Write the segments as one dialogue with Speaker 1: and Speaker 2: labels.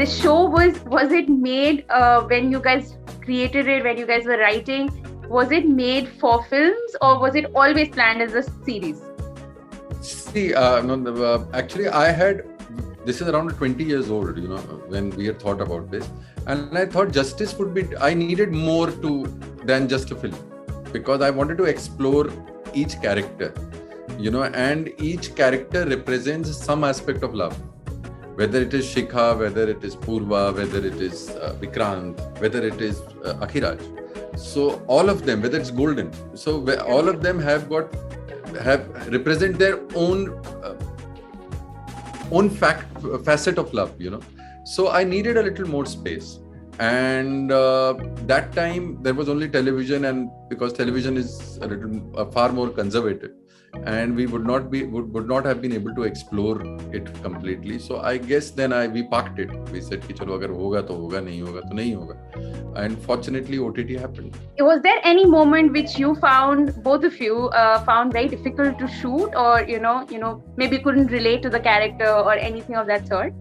Speaker 1: this show was it made when you guys created it, when you guys were writing? Was it made for films or was it always planned as a series?
Speaker 2: See, no, actually, this is around 20 years old, when we had thought about this. And I thought justice I needed more than just a film, because I wanted to explore each character, and each character represents some aspect of love. Whether it is Shikha, whether it is Purva, whether it is Vikrant, whether it is Akhiraj. So all of them, whether it's Golden, so all of them have represent their own facet of love, So I needed a little more space, and that time there was only television, and because television is far more conservative, and we would not have been able to explore it completely. So I guess then we parked it. We said कि चलो अगर होगा तो होगा, नहीं होगा तो नहीं होगा. And fortunately OTT happened.
Speaker 1: Was there any moment which you both of you found very difficult to shoot, or maybe couldn't relate to the character or anything of that sort?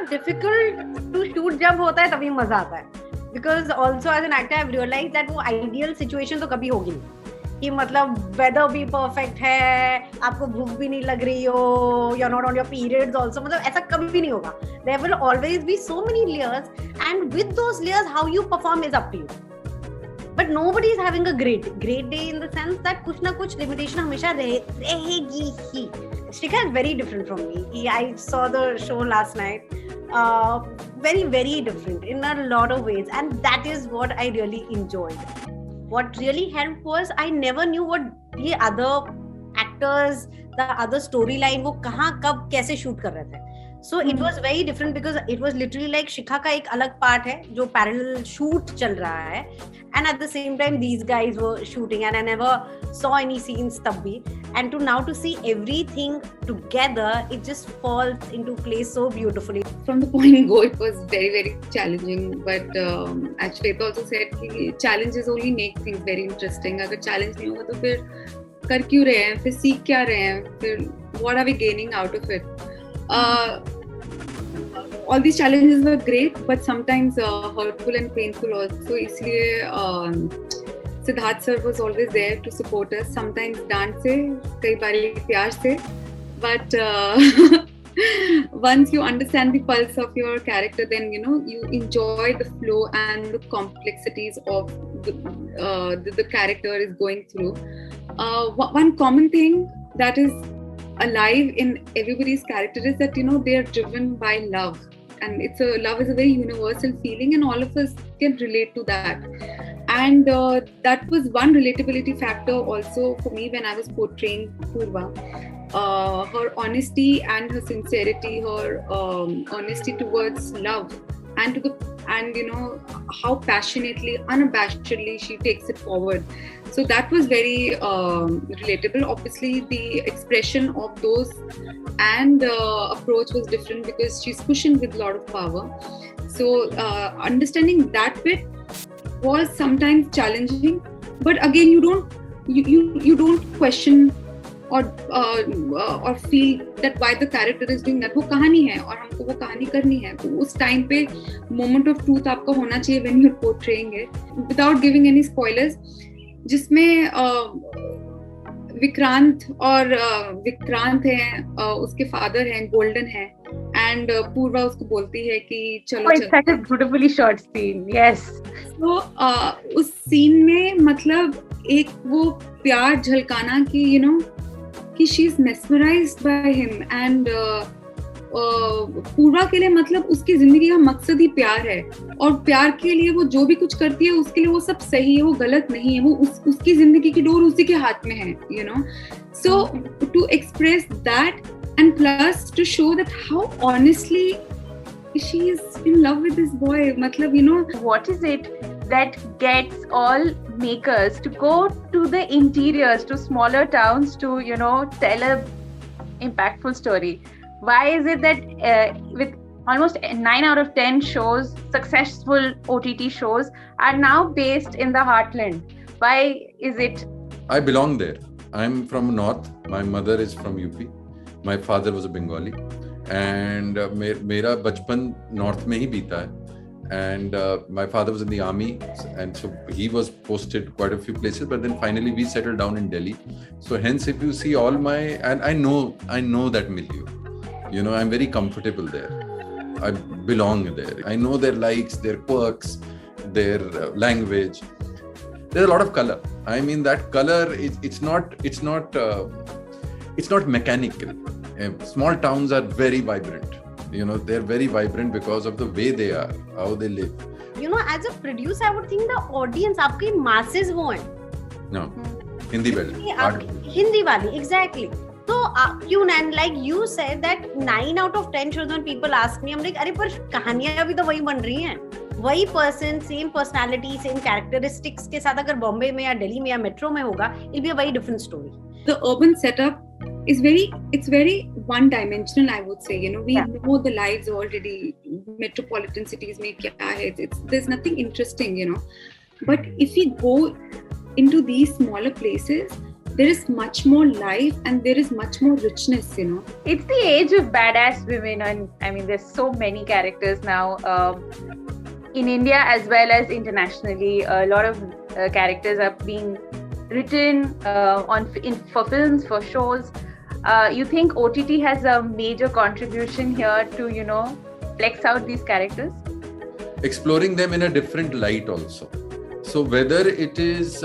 Speaker 3: Difficult to shoot जब होता है तभी मजा आता है. Because also as an actor I've realized that वो ideal situation तो कभी होगी नहीं. कि मतलब weather भी perfect है, आपको भूख भी नहीं लग रही हो, you're not on your periods also, मतलब ऐसा कभी नहीं होगा. There will always be so many layers, and with those layers how you perform is up to you. But nobody is having a great day in the sense that कुछ ना कुछ limitation हमेशा रहेगी ही. Shikha is very different from me. I saw the show last night. Very, very different in a lot of ways, and that is what I really enjoyed. What really helped was I never knew what the other actors, the other storyline, वो कहाँ कब कैसे shoot कर रहे थे. So it was very different because it was literally like Shikha का एक अलग part है जो parallel shoot चल रहा है, and at the same time these guys were shooting, and I never saw any scenes तब भी. And now to see everything together, it just falls into place so beautifully.
Speaker 4: From the point go, it was very, very challenging. But as Shweta also said, challenges only make things very interesting. अगर challenge नहीं होगा तो फिर कर क्यों रहे हैं, फिर सीख क्या रहे हैं, फिर what are we gaining out of it? All these challenges were great, but sometimes hurtful and painful also. इसलिए Siddharth sir was always there to support us. Sometimes डांट से, कई बार प्यार से. But once you understand the pulse of your character, then you enjoy the flow and the complexities of the character is going through. One common thing that is alive in everybody's character is that they are driven by love, and love is a very universal feeling, and all of us can relate to that. And that was one relatability factor also for me when I was portraying Purva. Her honesty and her sincerity, her honesty towards love, and how passionately, unabashedly she takes it forward. So that was very relatable. Obviously, the expression of those and approach was different because she's pushing with a lot of power. So understanding that bit was sometimes challenging, but again, you don't question or feel that why the character is doing that. वो कहानी है और हमको वो कहानी करनी है. तो उस टाइम पे moment of truth आपका होना चाहिए when you're portraying it. Without giving any spoilers, जिसमें विक्रांत है, उसके फादर हैं, गोल्डन है, and पूर्वा उसको बोलती है कि चलो.
Speaker 1: It's such a beautifully shot scene. Yes.
Speaker 4: So उस scene में मतलब एक वो प्यार झलकाना कि कि she is mesmerized by him, and पूर्वा के लिए मतलब उसकी जिंदगी का मकसद ही प्यार है, और प्यार के लिए वो जो भी कुछ करती है उसके लिए वो सब सही है, वो गलत नहीं है, वो उसकी जिंदगी की डोर उसी के हाथ में है. So to express that, and plus to show that how honestly she is in love with this boy. मतलब
Speaker 1: what is it that gets all makers to go to the interiors, to smaller towns to tell a impactful story? Why is it that with almost 9 out of 10 shows, successful OTT shows, are now based in the heartland? Why is it?
Speaker 2: I belong there. I'm from North. My mother is from UP. My father was a Bengali. and मेरा बचपन north में ही बीता है. And my father was in the army, and so he was posted quite a few places, but then finally we settled down in Delhi. So hence, if you see all my, and I know that milieu, you know, I'm very comfortable there. I belong there. I know their likes, their quirks, their language. There's a lot of color. I mean, that color it's not mechanical. Small towns are very vibrant. You know, they're very vibrant because of the way they are, how they live.
Speaker 3: You know, as a producer, I would think the audience, आपकी masses वो हैं.
Speaker 2: No, Hindi वाली.
Speaker 3: Hindi वाली, exactly. So, and like you said that 9 out of 10 shows when people ask me, I'm like, अरे पर कहानियाँ भी तो वही बन रही हैं. वही person, same personality, same characteristics के साथ अगर बॉम्बे में या दिल्ली में या मेट्रो में होगा, it'll be a very different story.
Speaker 4: The urban setup is very one dimensional, I would say. You know, we know the lives already. Metropolitan cities mein kya hai, there's nothing interesting, you know. But if we go into these smaller places, there is much more life and there is much more richness, you know.
Speaker 1: It's the age of badass women, and I mean there's so many characters now in India as well as internationally. A lot of characters are being written for films, for shows. You think OTT has a major contribution here to, you know, flex out these characters?
Speaker 2: Exploring them in a different light also. So whether it is,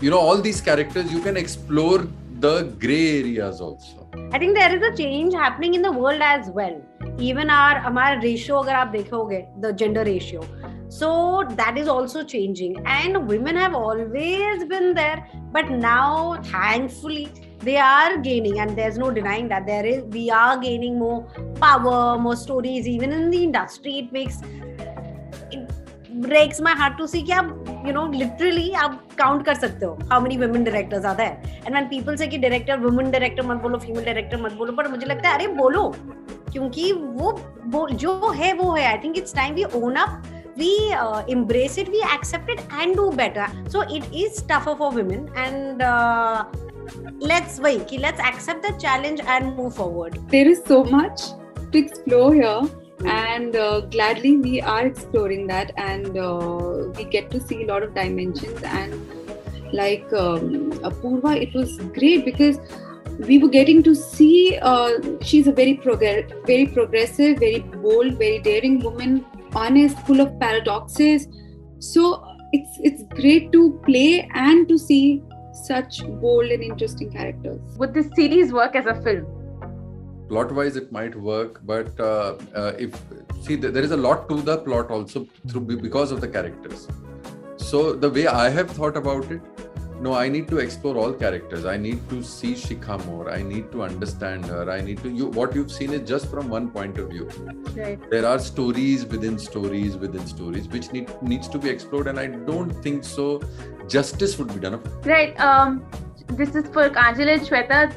Speaker 2: you know, all these characters, you can explore the grey areas also.
Speaker 3: I think there is a change happening in the world as well. Even हमारा ratio अगर आप देखोगे, the gender ratio. So that is also changing, and women have always been there, but now thankfully they are gaining, and there's no denying that we are gaining more power, more stories. Even in the industry, it breaks my heart to see कि आप, you know, literally आप count कर सकते हो how many women directors are there. And when people say कि director, women director मत बोलो, female director मत बोलो, but मुझे लगता है अरे बोलो, क्योंकि वो जो है वो है. I think it's time we own up. We embrace it, we accept it and do better. So it is tougher for women, and let's accept the challenge and move forward.
Speaker 4: There is so much to explore here, and gladly we are exploring that, and we get to see a lot of dimensions. And like Apurva, it was great because we were getting to see she's a very progressive, very bold, very daring woman, honest, full of paradoxes. So it's great to play and to see such bold and interesting characters.
Speaker 1: Would this series work as a film?
Speaker 2: Plot-wise, it might work, but there is a lot to the plot also because of the characters. So the way I have thought about it, no, I need to explore all characters. I need to see Shikha more. I need to understand her. What you've seen is just from one point of view.
Speaker 1: Right.
Speaker 2: There are stories within stories which needs to be explored, and I don't think so justice would be done.
Speaker 1: Right. This is for Anchal and Shweta.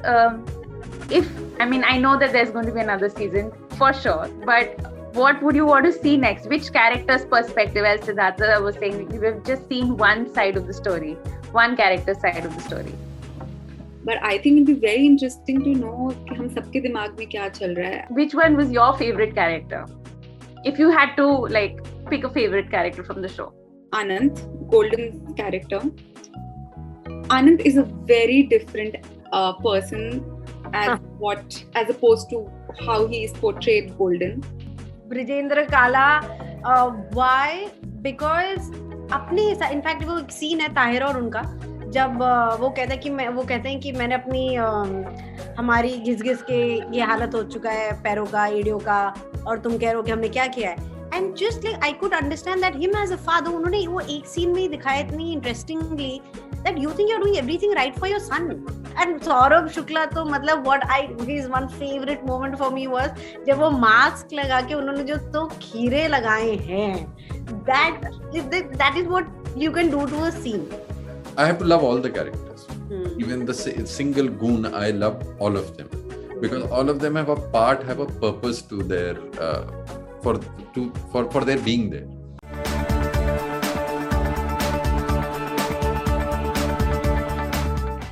Speaker 1: I know that there's going to be another season for sure, but what would you want to see next? Which character's perspective? As Siddharth was saying, we've just seen one side of the story, one character's side of the story.
Speaker 4: But I think it'll be very interesting to know कि हम सबके दिमाग में क्या चल रहा है.
Speaker 1: Which one was your favorite character? If you had to pick a favorite character from the show.
Speaker 4: Anant, Golden's character. Anant is a very different person as opposed to how he is portrayed Golden.
Speaker 3: Bajendra Kala, why? Because in fact वो एक scene है ताहिर और उनका, जब वो कहते हैं कि मैंने अपनी हमारी घिस के ये हालत हो चुका है पैरों का, एड़ियों का, और तुम कह रहे हो कि हमने क्या किया है. And just I could understand that him as a father, उन्होंने वो एक scene में दिखाया इतनी interestingly that you think you're doing everything right for your son. And Saurabh Shukla तो मतलब his one favorite moment for me was जब वो mask लगा के उन्होंने जो तो खीरे लगाए हैं. That is what you can do to a scene.
Speaker 2: I have to love all the characters. Even the single goon, I love all of them because all of them have a purpose to their for their being there.